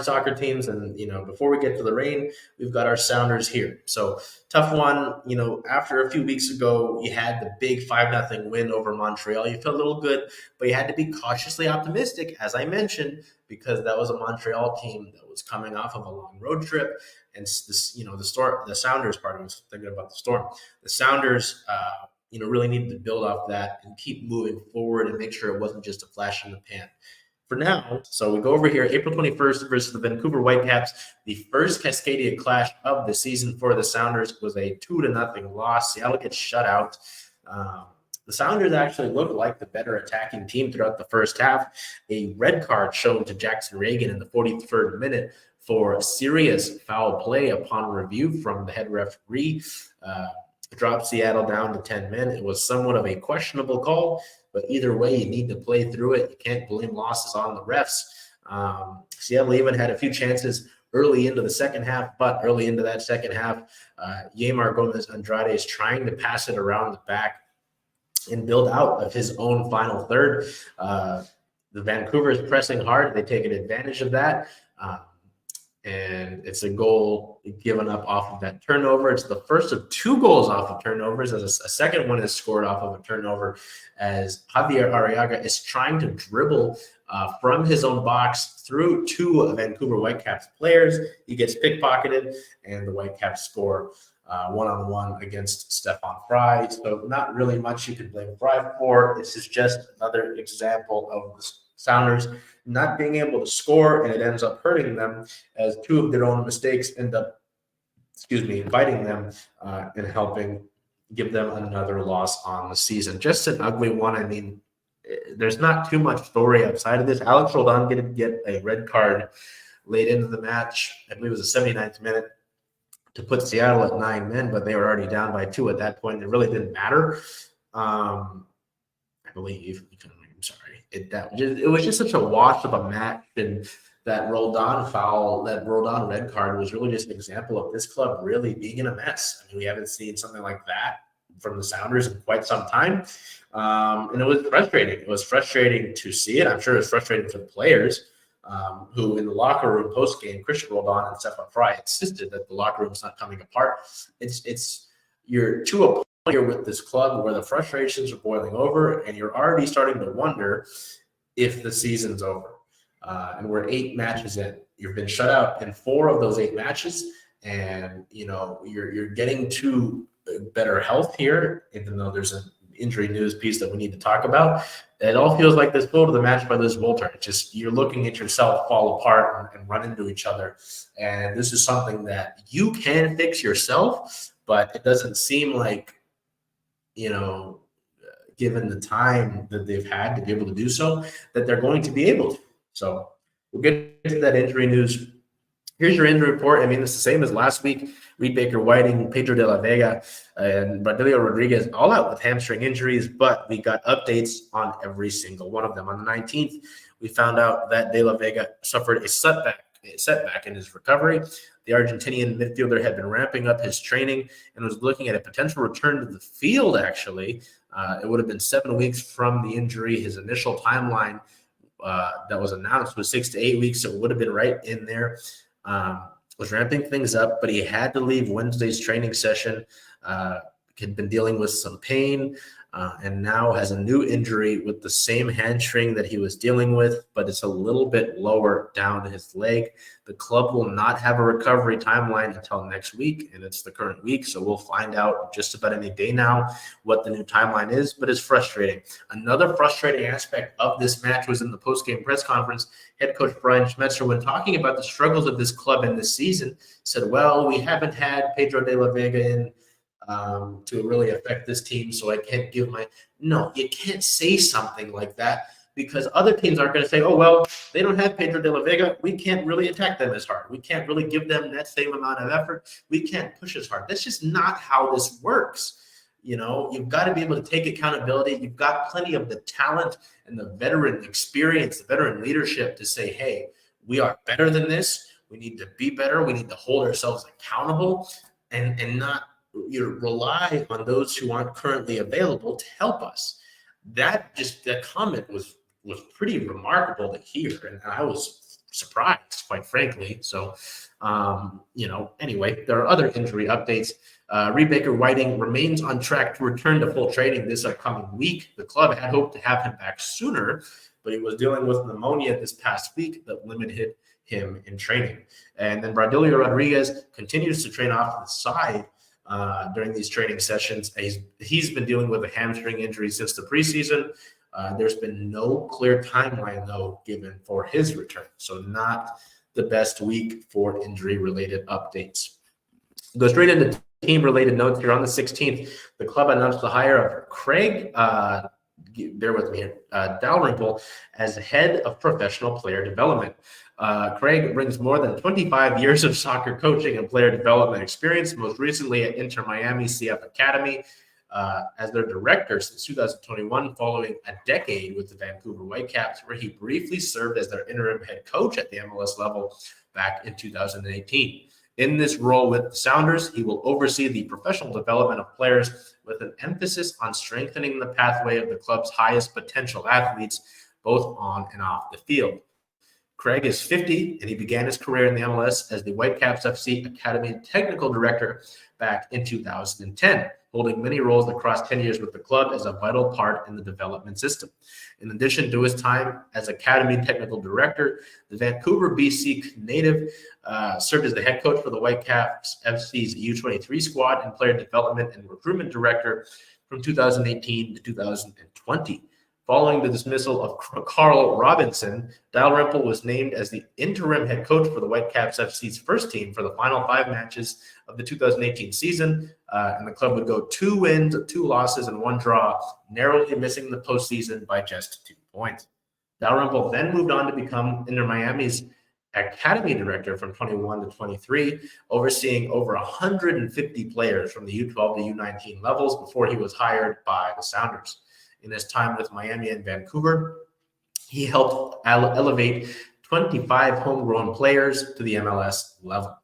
soccer teams. And, before we get to the rain, we've got our Sounders here. So tough one. After a few weeks ago, you had the big 5-0 win over Montreal. You felt a little good, but you had to be cautiously optimistic, as I mentioned, because that was a Montreal team that was coming off of a long road trip. And the Sounders part, I was thinking about the Storm. The Sounders, really needed to build off that and keep moving forward and make sure it wasn't just a flash in the pan. For now, so we go over here, April 21st versus the Vancouver Whitecaps. The first Cascadia clash of the season for the Sounders was a 2-0 loss. Seattle gets shut out. The Sounders actually looked like the better attacking team throughout the first half. A red card shown to Jackson Reagan in the 43rd minute for serious foul play upon review from the head referee. Dropped Seattle down to 10 men. It was somewhat of a questionable call, but either way, you need to play through it. You can't blame losses on the refs. Seattle even had a few chances early into the second half, but early into that second half, Yamar Gomez Andrade is trying to pass it around the back and build out of his own final third. The Vancouver is pressing hard. They taken advantage of that. And it's a goal given up off of that turnover. It's the first of 2 goals off of turnovers, as a second one is scored off of a turnover, as Javier Arriaga is trying to dribble from his own box through 2 Vancouver Whitecaps players. He gets pickpocketed, and the Whitecaps score one-on-one against Stefan Fry. So not really much you can blame Fry for. This is just another example of the Sounders not being able to score, and it ends up hurting them as 2 of their own mistakes end up, inviting them and helping give them another loss on the season. Just an ugly one. I mean, there's not too much story outside of this. Alex Roldan did get a red card late into the match. I believe it was the 79th minute to put Seattle at 9 men, but they were already down by 2 at that point. It really didn't matter. I believe. I'm sorry. It was just such a wash of a match, and that Roldan foul, that Roldan red card was really just an example of this club really being in a mess. I mean, we haven't seen something like that from the Sounders in quite some time, and it was frustrating. It was frustrating to see it. I'm sure it was frustrating for the players, who in the locker room post game, Christian Roldan and Stefan Fry insisted that the locker room's not coming apart. You're to a here with this club where the frustrations are boiling over, and you're already starting to wonder if the season's over. And we're 8 matches in. You've been shut out in 4 of those 8 matches, and you're getting to better health here, even though there's an injury news piece that we need to talk about. It all feels like this goal to the match by Liz Wolter. Just you're looking at yourself fall apart and run into each other, and this is something that you can fix yourself, but it doesn't seem like, given the time that they've had to be able to do so, that they're going to be able to. So we'll get to that injury news. Here's your injury report. I mean, it's the same as last week. Reed Baker-Whiting, Pedro de La Vega, and Bradilio Rodriguez all out with hamstring injuries, but we got updates on every single one of them. On the 19th, we found out that de La Vega suffered a setback in his recovery. The Argentinian midfielder had been ramping up his training and was looking at a potential return to the field, actually. It would have been 7 weeks from the injury. His initial timeline that was announced was 6 to 8 weeks, so it would have been right in there. Was ramping things up, but he had to leave Wednesday's training session. Had been dealing with some pain, and now has a new injury with the same hamstring that he was dealing with, but it's a little bit lower down his leg. The club will not have a recovery timeline until next week, and it's the current week, so we'll find out just about any day now what the new timeline is, but it's frustrating. Another frustrating aspect of this match was in the post-game press conference. Head coach Brian Schmetzer, when talking about the struggles of this club in this season, said, well, we haven't had Pedro de La Vega in to really affect this team, so I can't give no, you can't say something like that, because other teams aren't going to say, oh, well, they don't have Pedro de La Vega, we can't really attack them as hard, we can't really give them that same amount of effort, we can't push as hard. That's just not how this works. You've got to be able to take accountability. You've got plenty of the talent and the veteran experience, the veteran leadership to say, hey, we are better than this, we need to be better, we need to hold ourselves accountable, and not rely on those who aren't currently available to help us. That comment was pretty remarkable to hear, and I was surprised, quite frankly. So, anyway, there are other injury updates. Reed Baker-Whiting remains on track to return to full training this upcoming week. The club had hoped to have him back sooner, but he was dealing with pneumonia this past week that limited him in training. And then Bradilio Rodriguez continues to train off to the side during these training sessions. He's been dealing with a hamstring injury since the preseason. There's been no clear timeline, though, given for his return. So not the best week for injury-related updates. Go straight into team-related notes here. On the 16th, the club announced the hire of Craig, bear with me here, Dalrymple as head of professional player development. Craig brings more than 25 years of soccer coaching and player development experience, most recently at Inter Miami CF Academy as their director since 2021, following a decade with the Vancouver Whitecaps, where he briefly served as their interim head coach at the MLS level back in 2018. In this role with the Sounders, he will oversee the professional development of players with an emphasis on strengthening the pathway of the club's highest potential athletes, both on and off the field. Craig is 50, and he began his career in the MLS as the Whitecaps FC Academy Technical Director back in 2010, holding many roles across 10 years with the club as a vital part in the development system. In addition to his time as Academy Technical Director, the Vancouver, BC native served as the head coach for the Whitecaps FC's U23 squad and player development and recruitment director from 2018 to 2020. Following the dismissal of Carl Robinson, Dalrymple was named as the interim head coach for the Whitecaps FC's first team for the final 5 matches of the 2018 season, and the club would go 2 wins, 2 losses, and 1 draw, narrowly missing the postseason by just 2 points. Dalrymple then moved on to become Inter Miami's academy director from 21 to 23, overseeing over 150 players from the U12 to U19 levels before he was hired by the Sounders. In his time with Miami and Vancouver, he helped elevate 25 homegrown players to the MLS level.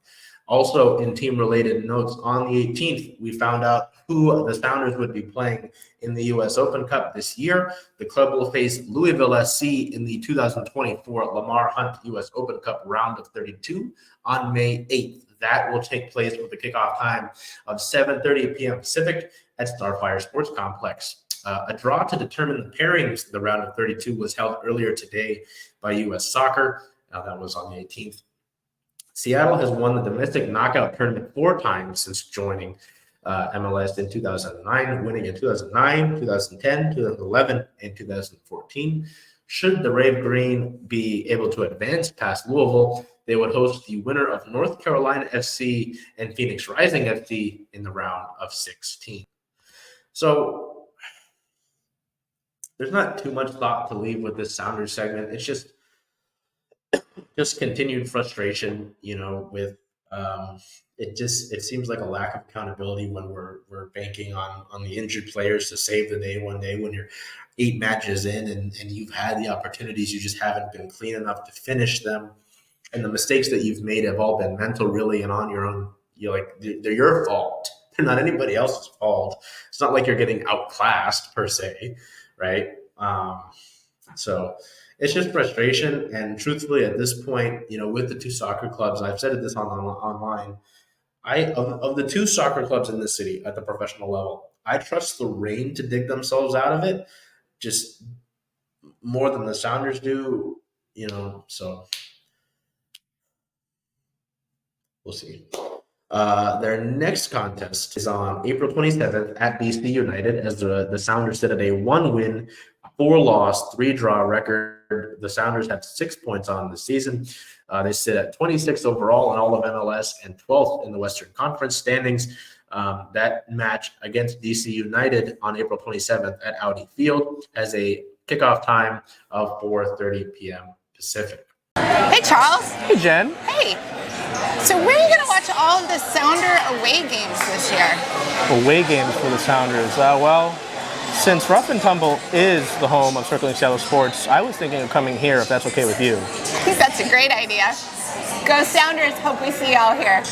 Also, in team-related notes, on the 18th, we found out who the Sounders would be playing in the U.S. Open Cup this year. The club will face Louisville SC in the 2024 Lamar Hunt U.S. Open Cup round of 32 on May 8th. That will take place with the kickoff time of 7:30 p.m. Pacific at Starfire Sports Complex. A draw to determine the pairings of the round of 32 was held earlier today by U.S. Soccer. That was on the 18th. Seattle has won the domestic knockout tournament 4 times since joining MLS in 2009, winning in 2009, 2010, 2011, and 2014. Should the Rave Green be able to advance past Louisville, they would host the winner of North Carolina FC and Phoenix Rising FC in the round of 16. So there's not too much thought to leave with this Sounders segment. It's just continued frustration, with it seems like a lack of accountability when we're banking on the injured players to save the day one day when you're 8 matches in and you've had the opportunities, you just haven't been clean enough to finish them. And the mistakes that you've made have all been mental, really, and on your own. They're your fault. They're not anybody else's fault. It's not like you're getting outclassed per se, right? So it's just frustration. And truthfully, at this point, with the 2 soccer clubs, I've said this online. Of the 2 soccer clubs in the city at the professional level, I trust the Reign to dig themselves out of it, just more than the Sounders do. So we'll see. Their next contest is on April 27th at DC United as the Sounders sit at a 1-win, 4-loss, 3-draw record. The Sounders have 6 points on the season. They sit at 26 overall in all of MLS and 12th in the Western Conference standings. That match against DC United on April 27th at Audi Field has a kickoff time of 4:30 p.m. Pacific. Hey, Charles. Hey, Jen. Hey. So where are you going to watch all of the Sounder away games this year? Away games for the Sounders. Since Rough and Tumble is the home of Circling Seattle Sports, I was thinking of coming here if that's okay with you. I think that's a great idea. Go Sounders. Hope we see y'all here.